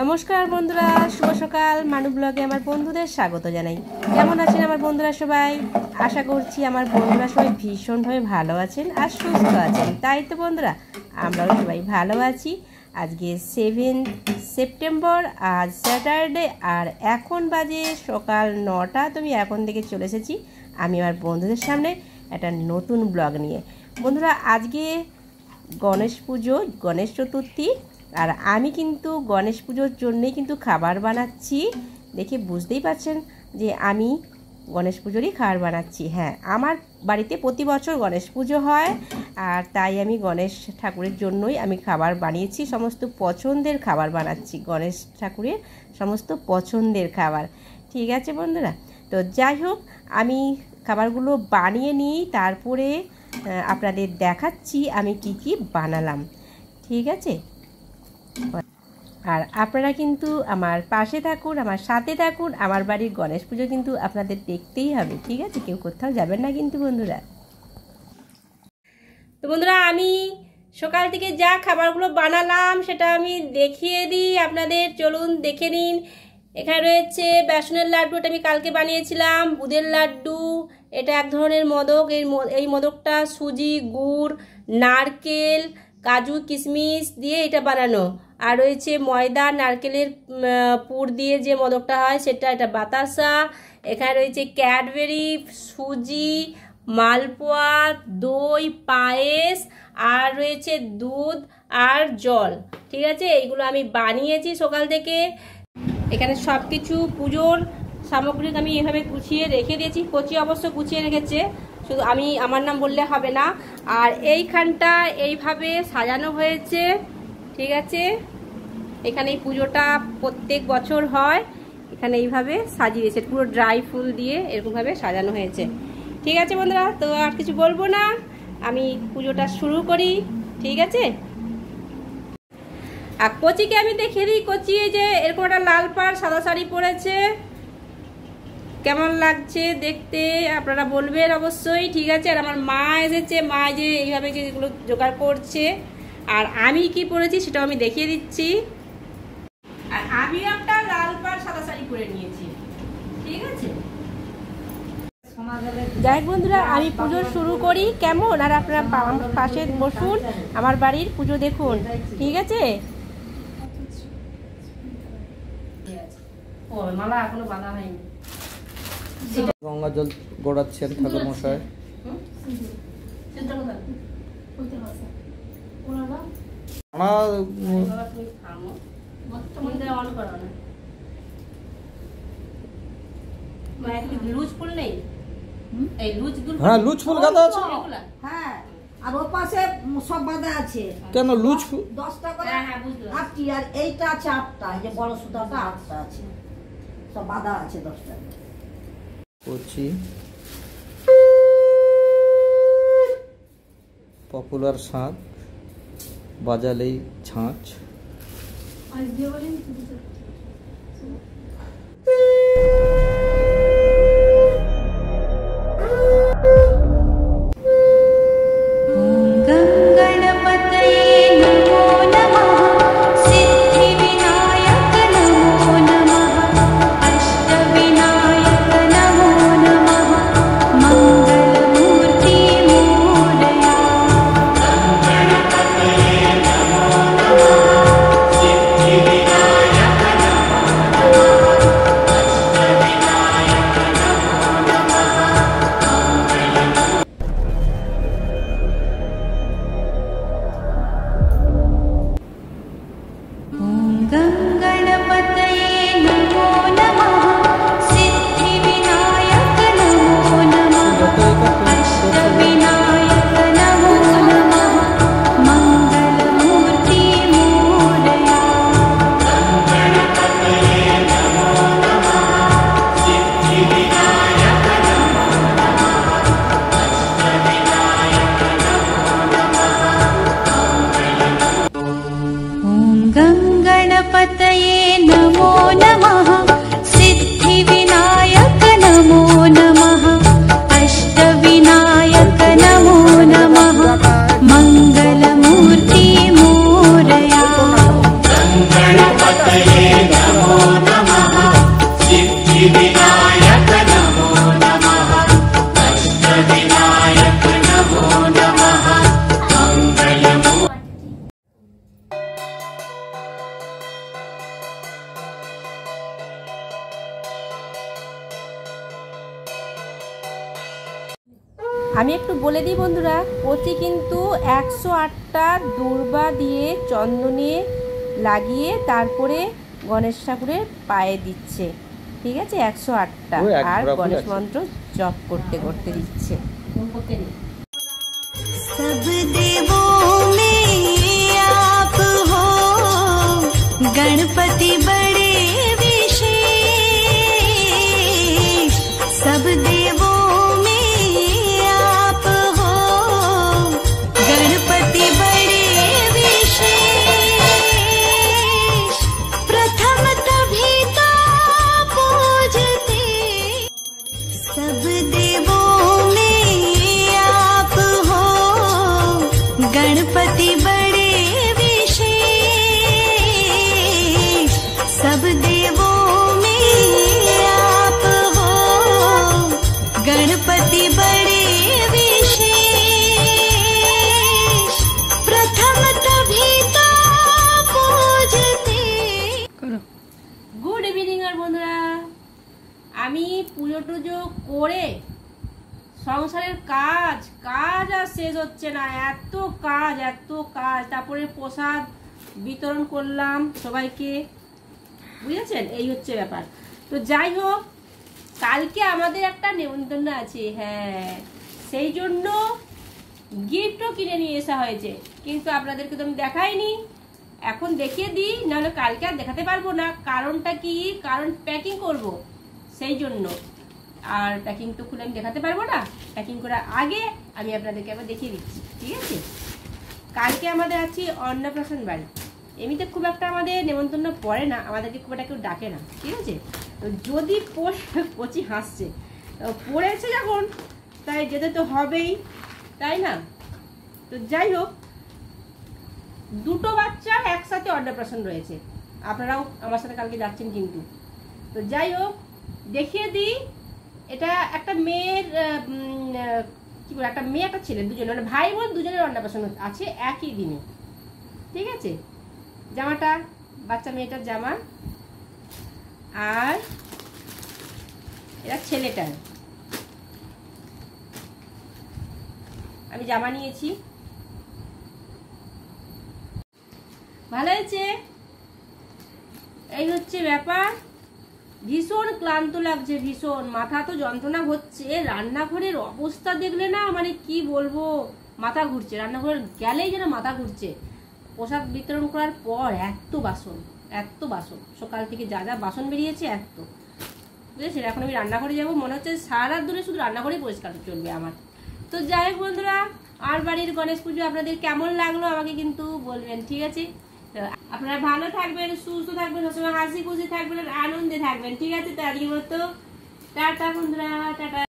নমস্কার বন্ধুরা, শুভ সকাল। মানু ব্লগে আমার বন্ধুদের স্বাগত জানাই। কেমন আছেন আমার বন্ধুরা সবাই? আশা করছি আমার বন্ধুরা সবাই ভীষণভাবে ভালো আছেন আর সুস্থ আছেন। তাই তো বন্ধুরা, আমরাও সবাই ভালো আছি। আজকে 7 সেপ্টেম্বর, আজ স্যাটারডে, আর এখন বাজে সকাল 9টা। তো আমি এখন থেকে চলে এসেছি আমি আমার বন্ধুদের সামনে একটা নতুন ব্লগ নিয়ে। বন্ধুরা, আজকে গণেশ পুজো, গণেশ চতুর্থী, আর আমি কিন্তু গণেশ পুজোর জন্যেই কিন্তু খাবার বানাচ্ছি। দেখে বুঝতেই পারছেন যে আমি গণেশ পুজোরই খাবার বানাচ্ছি। হ্যাঁ, আমার বাড়িতে প্রতি বছর গণেশ পুজো হয়, আর তাই আমি গণেশ ঠাকুরের জন্যই আমি খাবার বানিয়েছি। সমস্ত পছন্দের খাবার বানাচ্ছি, গণেশ ঠাকুরের সমস্ত পছন্দের খাবার। ঠিক আছে বন্ধুরা, তো যাই হোক, আমি খাবারগুলো বানিয়ে নিই, তারপরে আপনাদের দেখাচ্ছি আমি কি কি বানালাম। ঠিক আছে, আর আপনারা কিন্তু আমার পাশে থাকুন, আমার সাথে থাকুন। আমার বাড়ির গণেশ পুজো কিন্তু আপনাদের দেখতেই হবে। ঠিক আছে, কেউ কোথাও যাবেন না কিন্তু বন্ধুরা। তো বন্ধুরা, আমি সকাল থেকে যা খাবারগুলো বানালাম সেটা আমি দেখিয়ে দিই আপনাদের। চলুন দেখে নিন। এখানে রয়েছে বেসনের লাড্ডু, এটা আমি কালকে বানিয়েছিলাম। দুধের লাড্ডু, এটা এক ধরনের মোদক। এই মোদকটা সুজি, গুড়, নারকেল, কাজু, কিশমিশ দিয়ে এটা বানানো। আর রয়েছে ময়দা, নারকেলের পুর দিয়ে যে মোদকটা হয় সেটা, এটা বাতাসা। এখানে রয়েছে ক্যাডবেরি, সুজি, মালপোয়া, দই, পায়েস, আর রয়েছে দুধ আর জল। ঠিক আছে, এইগুলো আমি বানিয়েছি সকাল থেকে। এখানে সব কিছু পুজোর সামগ্রী আমি এভাবে গুছিয়ে রেখে দিয়েছি। কচি অবশ্য গুছিয়ে রেখেছে, শুধু আমি আমার নাম বললে হবে না। আর এইখানটা এইভাবে সাজানো হয়েছে। ঠিক আছে, এখানে এই পুজোটা প্রত্যেক বছর হয়। এখানে এইভাবে সাজিয়েছে, পুরো ড্রাই ফুল দিয়ে এরকমভাবে সাজানো হয়েছে। ঠিক আছে বন্ধুরা, তো আর কিছু বলবো না, আমি পুজোটা শুরু করি। ঠিক আছে, আর কচিকে আমি দেখিয়ে দিই। কচি যে এরকম একটা লাল পাড় সাদা শাড়ি পরেছে, কেমন লাগছে দেখতে আপনারা বলবেন অবশ্যই। ঠিক আছে, আর আমার মা এসেছে, মা যে এইভাবে যে এগুলো জোগাড় করছে। আর আমি কি পরেছি সেটাও আমি দেখিয়ে দিচ্ছি। আর আমি একটা লাল পাড় সাদা শাড়ি পরে নিয়েছি। ঠিক আছে, যাই বন্ধুরা, আমি পুজো শুরু করি কেমন। আর আপনারা পাশে বসুন, আমার বাড়ির পুজো দেখুন। ঠিক আছে, ও মালা এখনো বাঁধা হয়নি। গঙ্গা জল গড়াচ্ছেন ঠাকুর মশাই। লুজ ফুল নেই, হ্যাঁ লুজ ফুল গাঁদা আছে। হ্যাঁ, আর ওর পাশে সব বাঁধা আছে। কেন লুজ ফুল? 10টা করে 8টি, আর এইটা আছে 8টা। এই যে বড় সুতাটা 8টা আছে, সব বাঁধা আছে 10টা। কচি পপুলার শাক, বাজালেই ছাঁচ। বন্ধুরা, কচি কিন্তু 108টা দূর্বা দিয়ে চন্দনে লাগিয়ে তারপরে গণেশ ঠাকুরের পায়ে দিচ্ছে। ঠিক আছে, 108টা, আর গণেশ মন্ত্র জপ করতে করতে দিচ্ছে। सब देवों में आप हो, गणपति बड़े विशेष। सब देवों में आप हो, गणपति बड़े विशेष। प्रथम तभी तो पूजते, सब देवों में आप हो, गणपति बड़े विशेष। सब देवों में आप हो, गणपति बड़े विशेष। प्रथम तभी तो पूजते। গুড ইভিনিং আর বন্ধুরা, আমি পুজো টুজো করে সংসারের কাজ আর শেষ হচ্ছে না, এত কাজ। তারপরে প্রসাদ বিতরণ করলাম সবাইকে, বুঝেছেন, এই হচ্ছে ব্যাপার। তো যাই হোক, কালকে আমাদের একটা নেমন্তন্ন আছে, হ্যাঁ, সেই জন্য গিফটও কিনে নিয়ে আসা হয়েছে, কিন্তু আপনাদেরকে তো আমি দেখাইনি। এখন দেখিয়ে দিই, নাহলে কালকে আর দেখাতে পারবো না। কারণটা কি? কারণ প্যাকিং করব, সেই জন্য। আর প্যাকিং তো খুলে আমি দেখাতে পারবো না, প্যাকিং করার আগে আমি আপনাদেরকে আবার দেখিয়ে দিচ্ছি। ঠিক আছে, কালকে আমাদের আছে অন্নপ্রাশন বাড়ি। এমনিতে খুব একটা আমাদের নেমন্তন্ন পড়ে না, আমাদেরকে খুব একটা কেউ ডাকে না। ঠিক আছে, তো যদি কচি হাসছে, পড়েছে যখন, তাই যেতে তো হবেই, তাই না? তো যাই হোক, দুটো বাচ্চার একসাথে অন্নপ্রাশন রয়েছে, আপনারাও আমার সাথে কালকে যাচ্ছেন কিন্তু। তো যাই হোক, দেখিয়ে দিই। এটা একটা মেয়ের কি বলে, একটা মেয়ে একটা ছেলে, দুজনে, মানে ভাই বোন দুজনের অন্নপ্রাশন আছে একই দিনে। ঠিক আছে, জামাটা বাচ্চা মেয়েটার জামা, আর এটা ছেলেটার। আমি জামা নিয়েছি, ভালো হয়েছে। এই হচ্ছে ব্যাপার। ভীষণ ক্লান্ত লাগছে, ভীষণ মাথা তো যন্ত্রণা হচ্ছে। রান্নাঘরের অবস্থা দেখলে না, মানে কি বলবো, মাথা ঘুরছে। রান্নাঘর গেলেই যেন মাথা ঘুরছে। প্রসাদ বিতরণ করার পর এত বাসন, সকাল থেকে যা যা বাসন বেরিয়েছে, এত, বুঝেছেন। এখন আমি রান্নাঘরে যাবো, মনে হচ্ছে সারা রাত ধরে শুধু রান্নাঘরেই পরিষ্কার চলবে আমার। তো যাই হোক বন্ধুরা, আর বাড়ির গণেশ পুজো আপনাদের কেমন লাগলো আমাকে কিন্তু বলবেন। ঠিক আছে, আপনারা ভালো থাকবেন, সুস্থ থাকবেন, সবসময় হাসি খুশি থাকবেন, আনন্দে থাকবেন। ঠিক আছে, তো আজকের মতো টাটা বন্ধুরা, টাটা।